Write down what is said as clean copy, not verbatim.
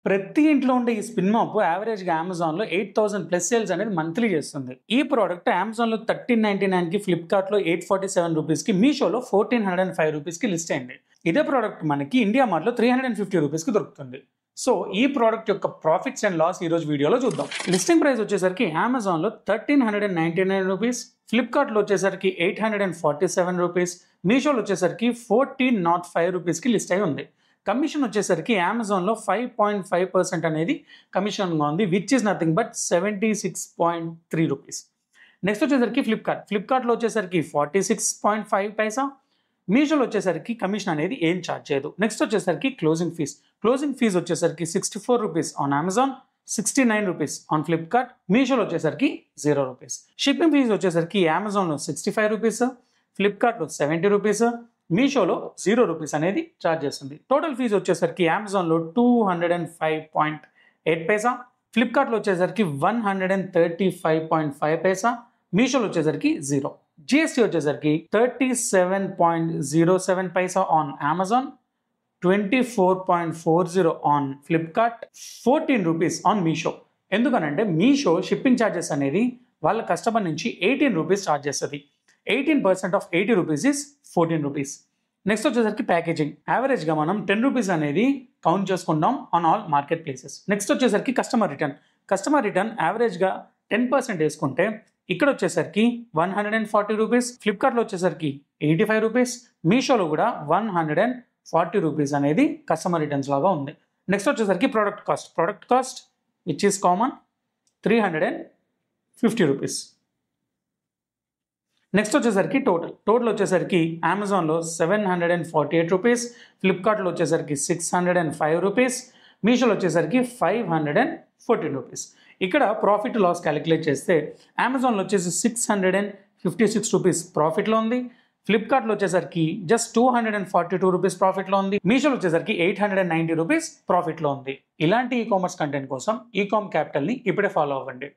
ప్రతి ఇంట్లో ఉండే ఈ స్పిన్ మాప్ యావరేజ్‌గా అమెజాన్‌లో 8000 ప్లస్ సేల్స్ అనేది మంత్లీ చేస్తుంది. ఈ ప్రొడక్ట్ అమెజాన్‌లో 1399కి, ఫ్లిప్‌కార్ట్‌లో 847 రూపీస్‌కి, మీషోలో 1405 రూపీస్‌కి లిస్ట్ అయింది. ఇదే ప్రొడక్ట్ మనకి ఇండియా మార్ట్‌లో 350 రూపీస్‌కి దొరుకుతుంది. సో ఈ ప్రొడక్ట్ యొక్క ప్రాఫిట్స్ అండ్ లాస్ ఈ రోజు వీడియోలో చూద్దాం. లిస్టింగ్ ప్రైస్ వచ్చేసరికి అమెజాన్‌లో 1399 రూపీస్, ఫ్లిప్‌కార్ట్‌లో వచ్చేసరికి 847 రూపీస్, మీషోలో వచ్చేసరికి 1405 రూపీస్‌కి లిస్ట్ అయి ఉంది. కమిషన్ వచ్చేసరికి అమెజాన్‌లో 5.5% అనేది కమిషన్‌గా ఉంది, which is nothing but 76.3 rupees. Next వచ్చేసరికి ఫ్లిప్‌కార్ట్‌లో వచ్చేసరికి 46.5 పైసా, మీషోలో వచ్చేసరికి కమిషన్ అనేది ఏం ఛార్జ్ చేయదు. నెక్స్ట్ వచ్చేసరికి క్లోజింగ్ ఫీజ్ వచ్చేసరికి 64 rupees on Amazon, 69 rupees on Flipkart, మీషోలో వచ్చేసరికి 0 రూపీస్. షిప్పింగ్ ఫీజ్ వచ్చేసరికి అమెజాన్‌లో 65 రూపీస్, ఫ్లిప్‌కార్ట్‌లో 70 రూపీస్, మీషోలో 0 రూపీస్ అనేది ఛార్జ్ చేస్తుంది. టోటల్ ఫీజు వచ్చేసరికి అమెజాన్‌లో 205.8 పైసా, ఫ్లిప్‌కార్ట్‌లో వచ్చేసరికి 135.5 పైసా, మీషోలో వచ్చేసరికి 0. జిఎస్టీ వచ్చేసరికి 37.07 పైసా on Amazon, 24.40 on Flipkart, 14 rupees on Meesho. ఎందుకనంటే మీషో షిప్పింగ్ ఛార్జెస్ అనేది వాళ్ళ కస్టమర్ నుంచి 18 రూపీస్ ఛార్జ్ చేస్తుంది. 18% of 80 rupees is 14 rupees. Next వచ్చేసరికి ప్యాకేజింగ్. యావరేజ్గా మనం 10 రూపీస్ అనేది కౌంట్ చేసుకుంటాం on all market places. Next వచ్చేసరికి కస్టమర్ రిటర్న్ యావరేజ్గా 10% వేసుకుంటే ఇక్కడ వచ్చేసరికి 140 రూపీస్, ఫ్లిప్‌కార్ట్‌లో వచ్చేసరికి 85 రూపీస్, మీషోలో కూడా 140 రూపీస్ అనేది కస్టమర్ రిటర్న్స్ లాగా ఉంది. నెక్స్ట్ వచ్చేసరికి product cost which is common 350 rupees. Next వచ్చేసరికి టోటల్ వచ్చేసరికి అమెజాన్‌లో 748 రూపీస్, ఫ్లిప్‌కార్ట్‌లో వచ్చేసరికి 605 రూపీస్, మీషోలో వచ్చేసరికి 514 రూపీస్. ఇక్కడ ప్రాఫిట్ లాస్ క్యాలిక్యులేట్ చేస్తే అమెజాన్‌లో వచ్చేసి 656 రూపీస్ ప్రాఫిట్లో ఉంది, ఫ్లిప్‌కార్ట్‌లో వచ్చేసరికి జస్ట్ 242 రూపీస్ ప్రాఫిట్లో ఉంది, మీషోలో వచ్చేసరికి 890 రూపీస్ ప్రాఫిట్లో ఉంది. ఇలాంటి ఈ కామర్స్ కంటెంట్ కోసం ఈకామ్ క్యాపిటల్ని ఇప్పుడే ఫాలో అవ్వండి.